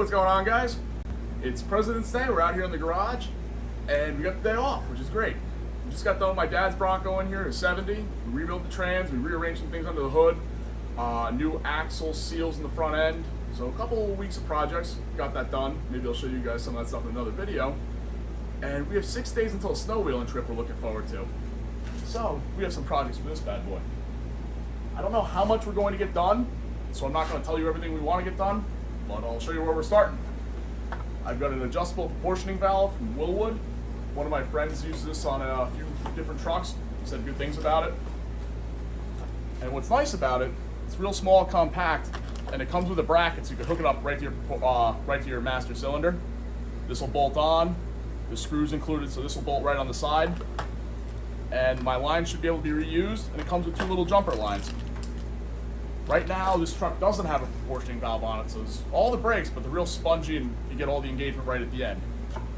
what's going on, guys? It's President's Day. We're out here in the garage, and we got the day off, which is great. We just got done with my dad's Bronco in here, a 70. We rebuilt the trans, we rearranged some things under the hood, new axle seals in the front end. So a couple of weeks of projects, got that done. Maybe I'll show you guys some of that stuff in another video. And we have 6 days until a snow wheeling trip we're looking forward to. So we have some projects for this bad boy. I don't know how much we're going to get done, so I'm not going to tell you everything we want to get done, but I'll show you where we're starting. I've got an adjustable proportioning valve from Willwood. One of my friends used this on a few different trucks, said good things about it. And what's nice about it, it's real small, compact, and it comes with a bracket, so you can hook it up right to your master cylinder. This will bolt on, the screws included, so this will bolt right on the side. And my line should be able to be reused, and it comes with 2 little jumper lines. Right now, this truck doesn't have a proportioning valve on it, so it's all the brakes, but the real spongy, and you get all the engagement right at the end.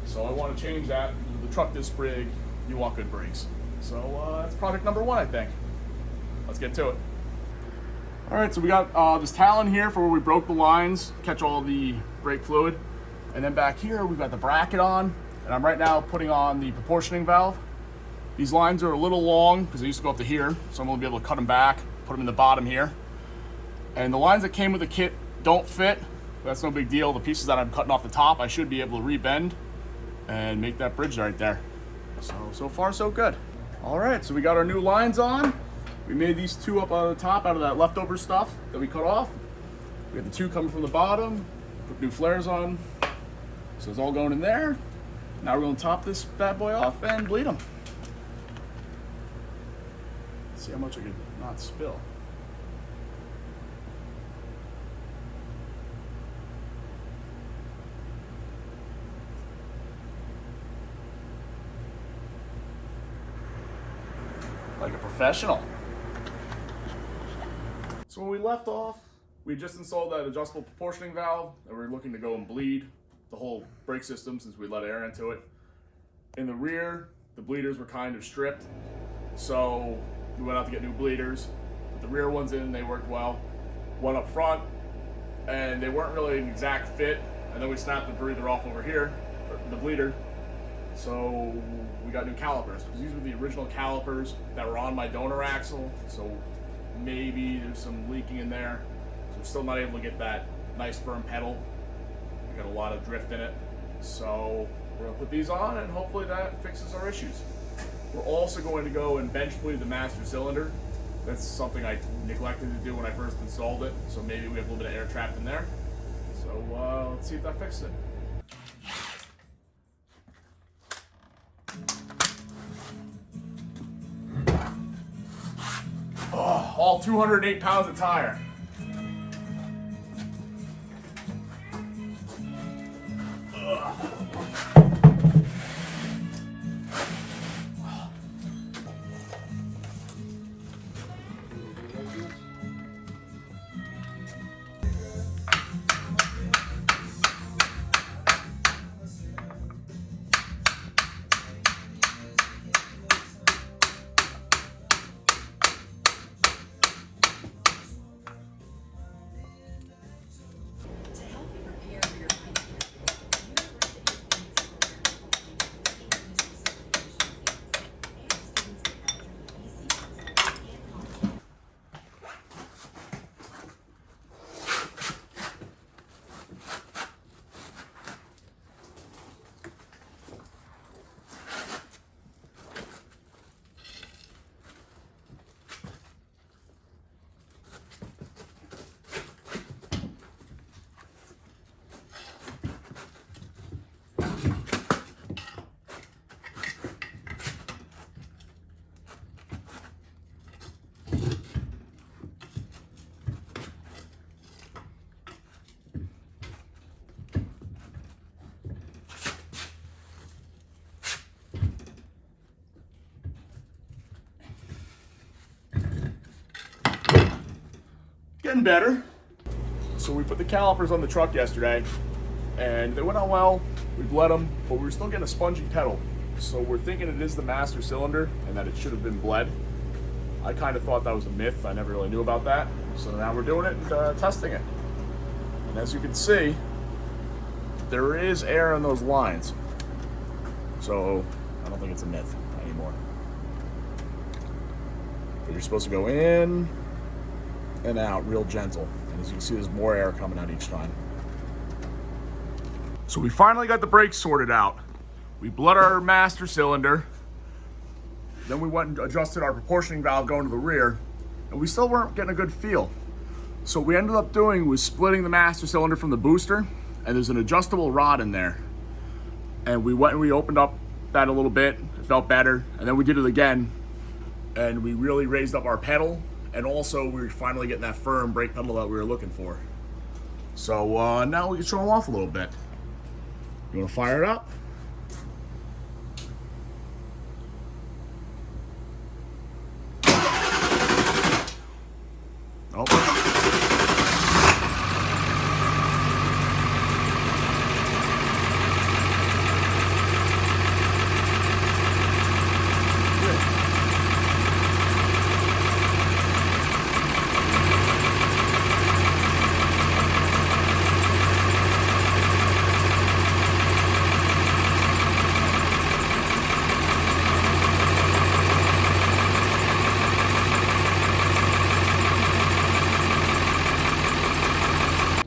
So I want to change that. With the truck this big, you want good brakes. So that's project number 1, I think. Let's get to it. All right, so we got this Talon here for where we broke the lines, catch all the brake fluid. And then back here, we've got the bracket on, and I'm right now putting on the proportioning valve. These lines are a little long because they used to go up to here, so I'm gonna be able to cut them back, put them in the bottom here. And the lines that came with the kit don't fit. That's no big deal. The pieces that I'm cutting off the top, I should be able to rebend and make that bridge right there. So far so good. All right, so we got our new lines on. We made these 2 up on the top out of that leftover stuff that we cut off. We got the 2 coming from the bottom, put new flares on. So it's all going in there. Now we're gonna top this bad boy off and bleed them. See how much I can not spill. Like a professional. So when we left off, we just installed that adjustable proportioning valve that we're looking to go and bleed the whole brake system since we let air into it. In the rear, the bleeders were kind of stripped, so we went out to get new bleeders. Put the rear ones in, they worked well. One up front, and they weren't really an exact fit, and then we snapped the breather off over here, the bleeder. So we got new calipers, because these were the original calipers that were on my donor axle, so maybe there's some leaking in there. So we're still not able to get that nice firm pedal. We got a lot of drift in it. So we're gonna put these on and hopefully that fixes our issues. We're also going to go and bench bleed the master cylinder. That's something I neglected to do when I first installed it, so maybe we have a little bit of air trapped in there. So let's see if that fixes it. Oh, all 208 pounds of tire. Getting better. So we put the calipers on the truck yesterday and they went on well. We bled them, but we were still getting a spongy pedal. So we're thinking it is the master cylinder and that it should have been bled. I kind of thought that was a myth. I never really knew about that. So now we're doing it and testing it. And as you can see, but there is air in those lines. So I don't think it's a myth anymore. But you're supposed to go in and out real gentle. And as you can see, there's more air coming out each time. So we finally got the brakes sorted out. We bled our master cylinder. Then we went and adjusted our proportioning valve going to the rear, and we still weren't getting a good feel. So what we ended up doing was splitting the master cylinder from the booster, and there's an adjustable rod in there. And we went and we opened up that a little bit. It felt better. And then we did it again, and we really raised up our pedal, and also we were finally getting that firm brake pedal that we were looking for. So now we can show them off a little bit. You want to fire it up? Oh.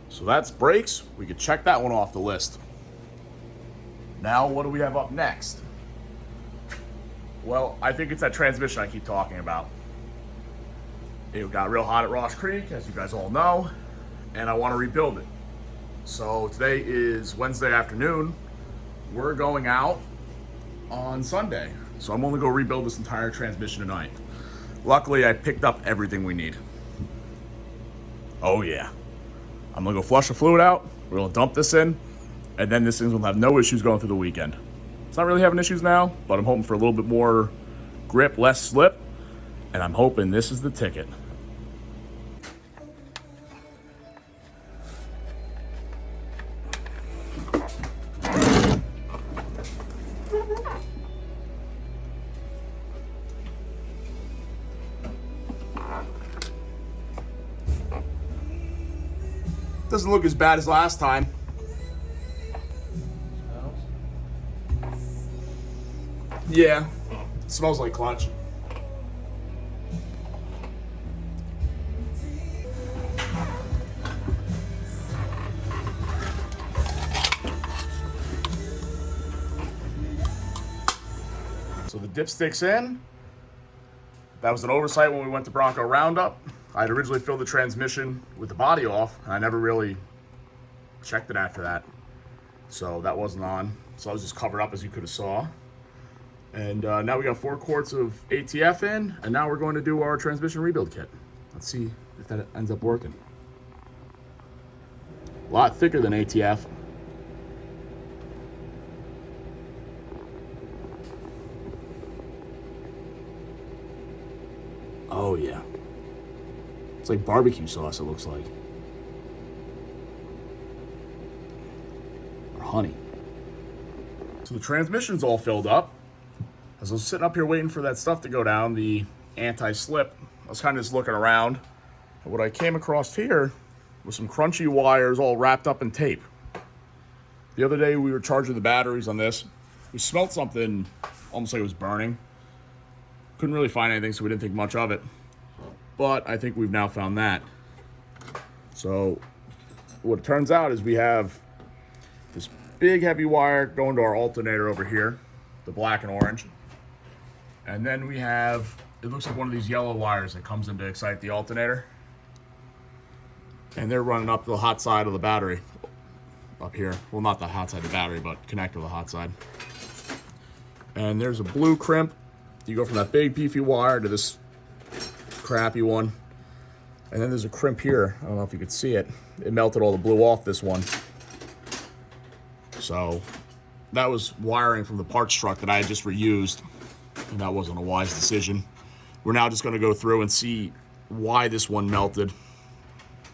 So that's brakes. We could check that one off the list. Now, what do we have up next? Well, I think it's that transmission I keep talking about. It got real hot at Ross Creek, as you guys all know, and I want to rebuild it. So today is Wednesday afternoon. We're going out on Sunday. So I'm only going to rebuild this entire transmission tonight. Luckily, I picked up everything we need. Oh yeah. I'm gonna go flush the fluid out, we're gonna dump this in, and then this thing's gonna have no issues going through the weekend. It's not really having issues now, but I'm hoping for a little bit more grip, less slip, and I'm hoping this is the ticket. Doesn't look as bad as last time. Yeah, it smells like clutch. So the dipstick's in. That was an oversight when we went to Bronco Roundup. I had originally filled the transmission with the body off, and I never really checked it after that. So that wasn't on. So I was just covered up, as you could have saw. And now we got 4 quarts of ATF in, and now we're going to do our transmission rebuild kit. Let's see if that ends up working. A lot thicker than ATF. Oh yeah. It's like barbecue sauce, it looks like. Or honey. So the transmission's all filled up. As I was sitting up here waiting for that stuff to go down, the anti-slip, I was kind of just looking around. And what I came across here was some crunchy wires all wrapped up in tape. The other day we were charging the batteries on this. We smelled something almost like it was burning. Couldn't really find anything, so we didn't think much of it. But I think we've now found that. So what it turns out is we have this big heavy wire going to our alternator over here, the black and orange. And then we have, it looks like one of these yellow wires that comes in to excite the alternator. And they're running up the hot side of the battery up here. Well, not the hot side of the battery, but connect to the hot side. And there's a blue crimp. You go from that big beefy wire to this crappy one. And then there's a crimp here. I don't know if you could see it. It melted all the blue off this one. So that was wiring from the parts truck that I had just reused. And that wasn't a wise decision. We're now just going to go through and see why this one melted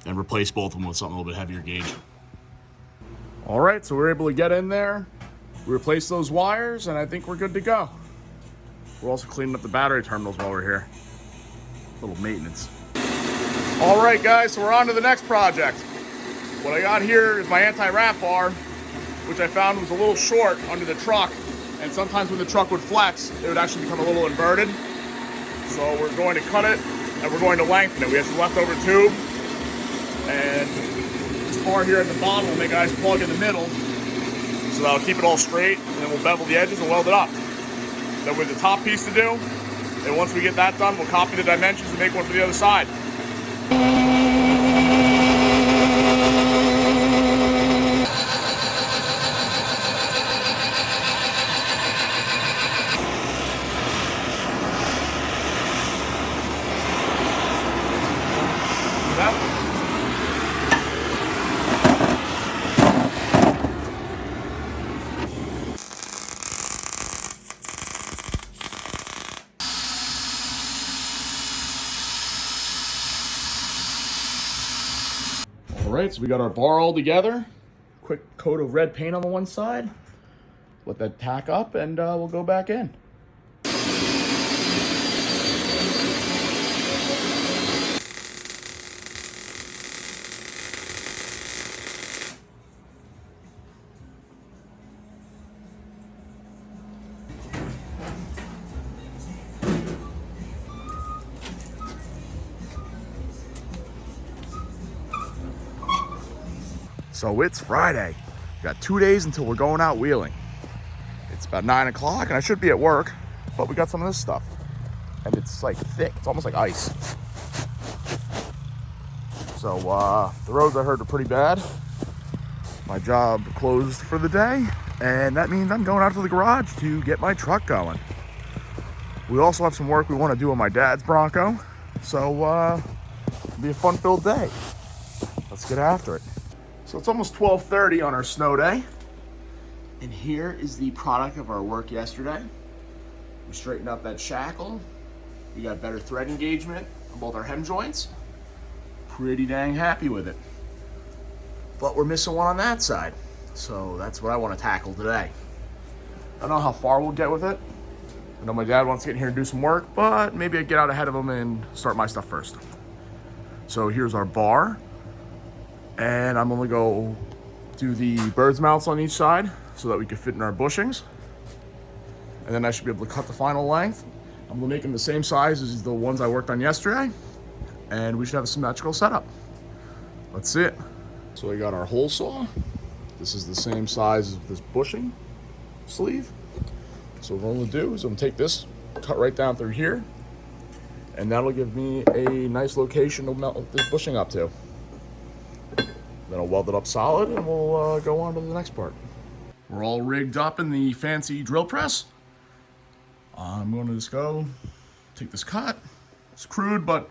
and replace both of them with something a little bit heavier gauge. All right, so we're able to get in there, replace those wires, and I think we're good to go. We're also cleaning up the battery terminals while we're here. A little maintenance. All right, guys, so we're on to the next project. What I got here is my anti-wrap bar. which I found was a little short under the truck. And sometimes when the truck would flex, it would actually become a little inverted. So we're going to cut it and we're going to lengthen it. We have some leftover tube. And this bar here at the bottom will make a nice plug in the middle. So that'll keep it all straight, and then we'll bevel the edges and weld it up. Then we have the top piece to do. And once we get that done, we'll copy the dimensions and make one for the other side. All right, so we got our bar all together. Quick coat of red paint on the one side. Let that tack up and we'll go back in. So it's Friday. We got 2 days until we're going out wheeling. It's about 9 o'clock and I should be at work, but we got some of this stuff. And it's like thick, it's almost like ice. So the roads I heard are pretty bad. My job closed for the day, and that means I'm going out to the garage to get my truck going. We also have some work we want to do on my dad's Bronco. So it'll be a fun-filled day. Let's get after it. So it's almost 12:30 on our snow day. And here is the product of our work yesterday. We straightened up that shackle. We got better thread engagement on both our hem joints. Pretty dang happy with it. But we're missing one on that side. So that's what I want to tackle today. I don't know how far we'll get with it. I know my dad wants to get in here and do some work, but maybe I get out ahead of him and start my stuff first. So here's our bar. And I'm gonna go do the bird's mounts on each side so that we can fit in our bushings. And then I should be able to cut the final length. I'm gonna make them the same size as the ones I worked on yesterday. And we should have a symmetrical setup. Let's see it. So we got our hole saw. This is the same size as this bushing sleeve. So what I'm gonna do is I'm gonna take this, cut right down through here, and that'll give me a nice location to mount this bushing up to. Then I'll weld it up solid and we'll go on to the next part. We're all rigged up in the fancy drill press. I'm going to just go take this cut. It's crude, but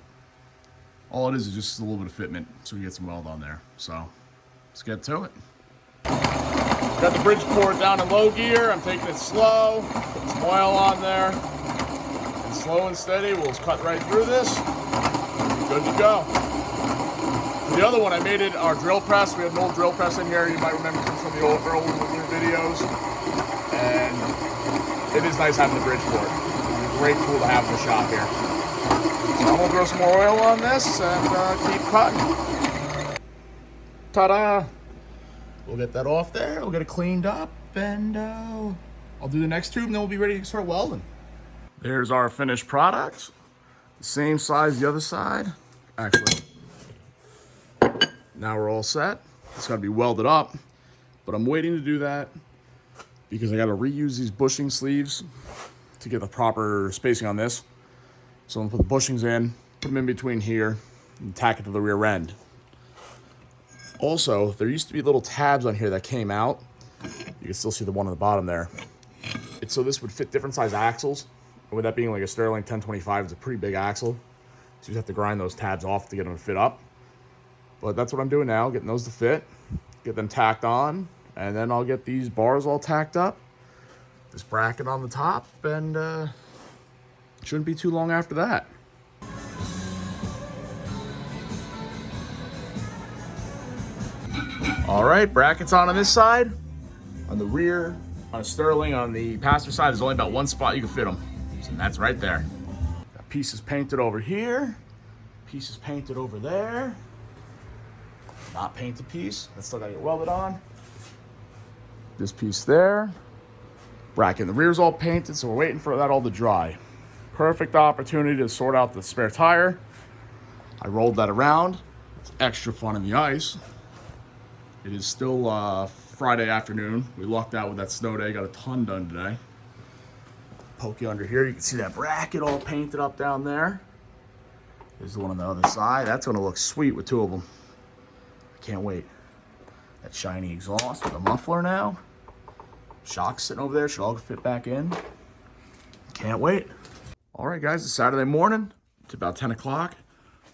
all it is just a little bit of fitment so we get some weld on there. So let's get to it. Got the bridge port down in low gear. I'm taking it slow, putting some oil on there. And slow and steady, we'll just cut right through this. Good to go. The other one, I made it our drill press. We have an old drill press in here. You might remember from some of the old earlier videos. And it is nice having the bridge port. It's a great tool to have in the shop here. So I'm gonna throw some more oil on this and keep cutting. Ta-da! We'll get that off there. We'll get it cleaned up, and I'll do the next tube, and then we'll be ready to start welding. There's our finished product. The same size as the other side. Actually, now we're all set. It's gotta be welded up, but I'm waiting to do that because I gotta reuse these bushing sleeves to get the proper spacing on this. So I'm gonna put the bushings in, put them in between here, and tack it to the rear end. Also, there used to be little tabs on here that came out. You can still see the one on the bottom there. It's so this would fit different size axles. And with that being like a Sterling 1025, it's a pretty big axle. So you have to grind those tabs off to get them to fit up. But that's what I'm doing now, getting those to fit, get them tacked on, and then I'll get these bars all tacked up, this bracket on the top, and shouldn't be too long after that. All right, brackets on this side. On the rear, on a Sterling, on the passenger side, there's only about one spot you can fit them. And that's right there. Got pieces painted over here, pieces painted over there. Not painted piece, that's still gotta get welded on. This piece there. Bracket in the rear's all painted, so we're waiting for that all to dry. Perfect opportunity to sort out the spare tire. I rolled that around. It's extra fun in the ice. It is still Friday afternoon. We lucked out with that snow day, got a ton done today. Poke you under here, you can see that bracket all painted up down there. There's the one on the other side. That's gonna look sweet with two of them. I can't wait. That shiny exhaust with a muffler now. Shocks sitting over there, should all fit back in. Can't wait. All right, guys, it's Saturday morning. It's about 10 o'clock.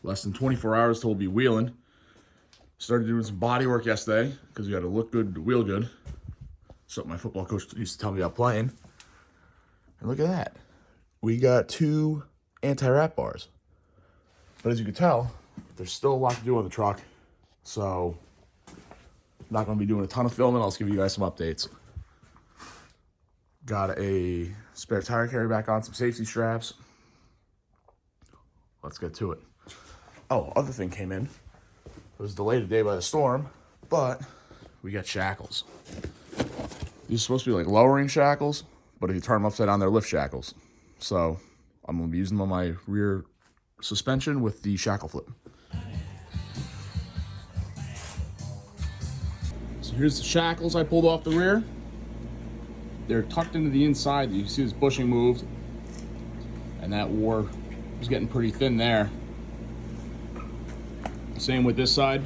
Less than 24 hours till we'll be wheeling. Started doing some body work yesterday because we got to look good to wheel good. Something my football coach used to tell me about playing. And look at that. We got 2 anti-wrap bars. But as you can tell, there's still a lot to do on the truck. So I'm not going to be doing a ton of filming. I'll just give you guys some updates. Got a spare tire carry back on, some safety straps. Let's get to it. Oh, other thing came in. It was delayed a day by the storm, but we got shackles. These are supposed to be like lowering shackles, but if you turn them upside down, they're lift shackles. So I'm going to be using them on my rear suspension with the shackle flip. So here's the shackles I pulled off the rear. They're tucked into the inside. You can see this bushing moved, and that war was getting pretty thin there. Same with this side.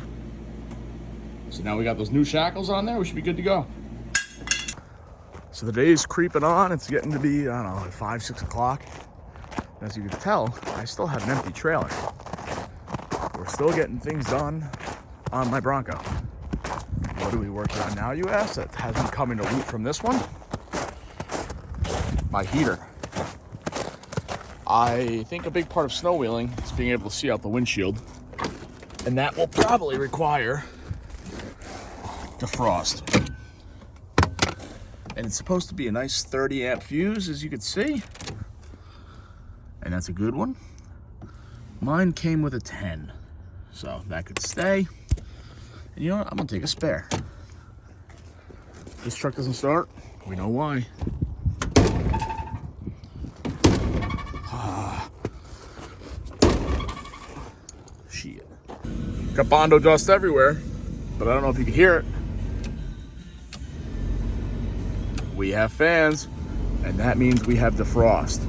So now we got those new shackles on there. We should be good to go. So the day's creeping on. It's getting to be, I don't know, like 5, 6 o'clock. As you can tell, I still have an empty trailer. We're still getting things done on my Bronco. What are we working on now, you ask? That has me coming to loot from this one. My heater. I think a big part of snow wheeling is being able to see out the windshield. And that will probably require defrost. And it's supposed to be a nice 30 amp fuse, as you can see. And that's a good one. Mine came with a 10, so that could stay. And you know what? I'm gonna take a spare. This truck doesn't start. We know why. Shit. Got Bondo dust everywhere, but I don't know if you can hear it. We have fans, and that means we have defrost.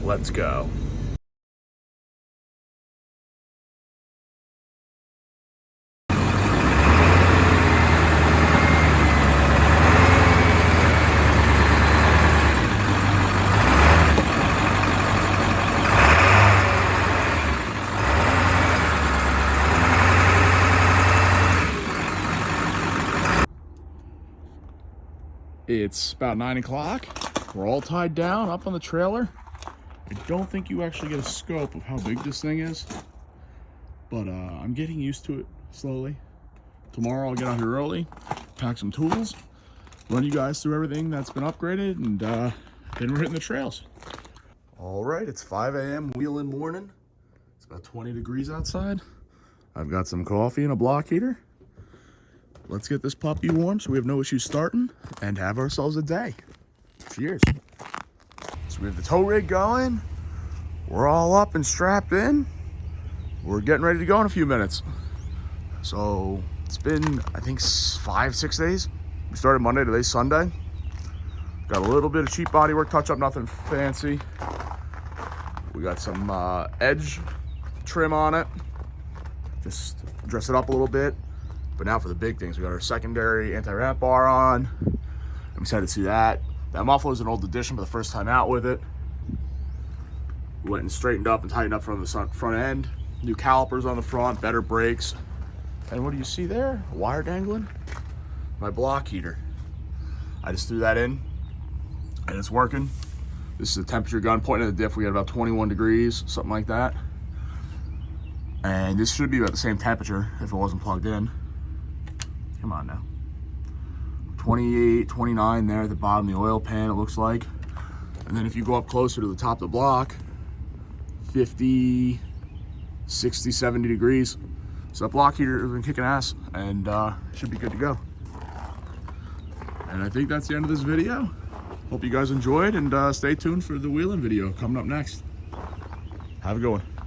Let's go. It's about 9 o'clock. We're all tied down up on the trailer. I don't think you actually get a scope of how big this thing is, but I'm getting used to it slowly. Tomorrow I'll get out here early, pack some tools, run you guys through everything that's been upgraded, and then we're hitting the trails. All right, it's 5 a.m. wheeling morning. It's about 20 degrees outside. I've got some coffee and a block heater. Let's get this puppy warm so we have no issues starting and have ourselves a day. Cheers. So we have the tow rig going. We're all up and strapped in. We're getting ready to go in a few minutes. So it's been, I think, 5, 6 days. We started Monday, today's Sunday. Got a little bit of cheap body work touch up, nothing fancy. We got some edge trim on it. Just dress it up a little bit. But now for the big things, we got our secondary anti-wrap bar on. I'm excited to see that. That muffler is an old addition for the first time out with it. We went and straightened up and tightened up from the front end. New calipers on the front, better brakes. And what do you see there? A wire dangling? My block heater. I just threw that in and it's working. This is a temperature gun pointing at the diff. We got about 21 degrees, something like that. And this should be about the same temperature if it wasn't plugged in. Come on now. 28, 29 there at the bottom of the oil pan, it looks like. And then if you go up closer to the top of the block, 50, 60, 70 degrees. So that block heater has been kicking ass and should be good to go. And I think that's the end of this video. Hope you guys enjoyed, and stay tuned for the wheeling video coming up next. Have a good one.